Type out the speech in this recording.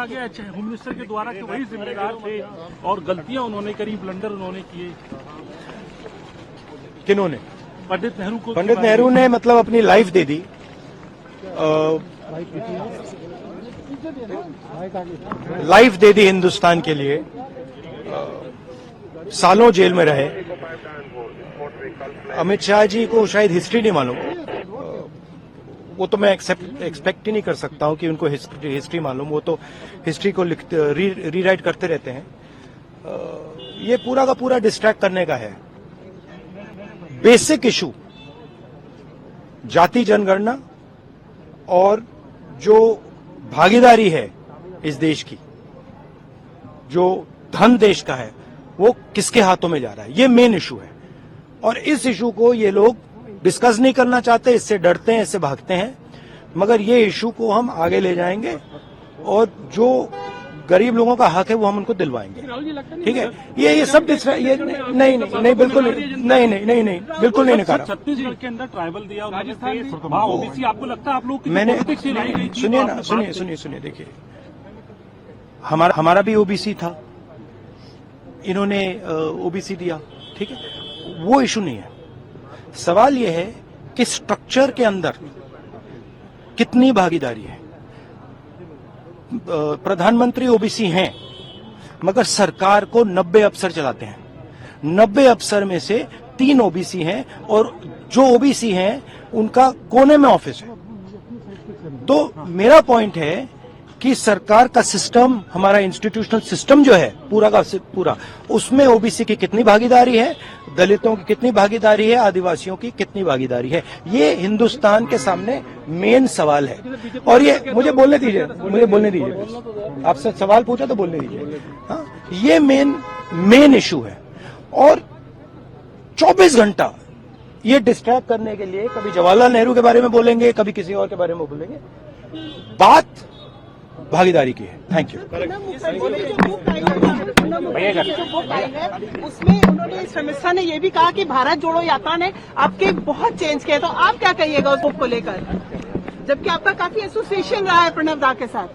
आ गया home minister के द्वारा कि वही जिम्मेदार थे और गलतियां उन्होंने करी, ब्लंडर उन्होंने किए। किन्होंने? पंडित नेहरू को। पंडित नेहरू ने मतलब अपनी लाइफ दे दी, लाइफ दे दी हिंदुस्तान के लिए, सालों जेल में रहे। अमित शाह जी को शायद हिस्ट्री नहीं मालूम, वो तो मैं एक्सपेक्ट ही नहीं कर सकता हूं कि उनको हिस्ट्री मालूम। वो तो हिस्ट्री को रीराइट करते रहते हैं। ये पूरा का पूरा डिस्ट्रैक्ट करने का है। बेसिक इशू जाति जनगणना और जो भागीदारी है इस देश की, जो धन देश का है, वो किसके हाथों में जा रहा है, ये मेन इशू है। और इस इशू को ये लोग डिस्कस नहीं करना चाहते, इससे डरते हैं, इससे भागते हैं। मगर ये इशू को हम आगे ले जाएंगे और जो गरीब लोगों का हक है वो हम उनको दिलवाएंगे। ठीक है, ये सब ये नहीं बिल्कुल नहीं बिल्कुल नहीं निकाला। छत्तीसगढ़ के अंदर ट्राइबल दिया, ओबीसी, आपको लगता है आप लोग मैंने सुनिए देखिए, हमारा भी ओबीसी था, इन्होंने ओबीसी दिया, ठीक है, वो इशू नहीं है। सवाल ये है कि स्ट्रक्चर के अंदर कितनी भागीदारी है। प्रधानमंत्री ओबीसी हैं, मगर सरकार को 90 अफसर चलाते हैं। 90 अफसर में से 3 ओबीसी हैं और जो ओबीसी हैं उनका कोने में ऑफिस है। तो मेरा पॉइंट है कि सरकार का सिस्टम, हमारा इंस्टीट्यूशनल सिस्टम जो है पूरा का पूरा, उसमें ओबीसी की कितनी भागीदारी है, दलितों की कितनी भागीदारी है, आदिवासियों की कितनी भागीदारी है, ये हिंदुस्तान के सामने मेन सवाल है। और ये मुझे बोलने दीजिए आपसे सवाल पूछा तो बोलने दीजिए। हाँ, ये मेन इशू है। और 24 घंटा ये डिस्ट्रैक्ट करने के लिए कभी जवाहरलाल नेहरू के बारे में बोलेंगे, कभी किसी और के बारे में बोलेंगे। बात भागीदारी की है। Thank you. उसमें उन्होंने समिश्रा ने ये भी कहा कि भारत जोड़ो यात्रा ने आपके बहुत चेंज किया, तो आप क्या कहिएगा उस बुक को लेकर, जबकि आपका काफी एसोसिएशन रहा है प्रणब दा के साथ?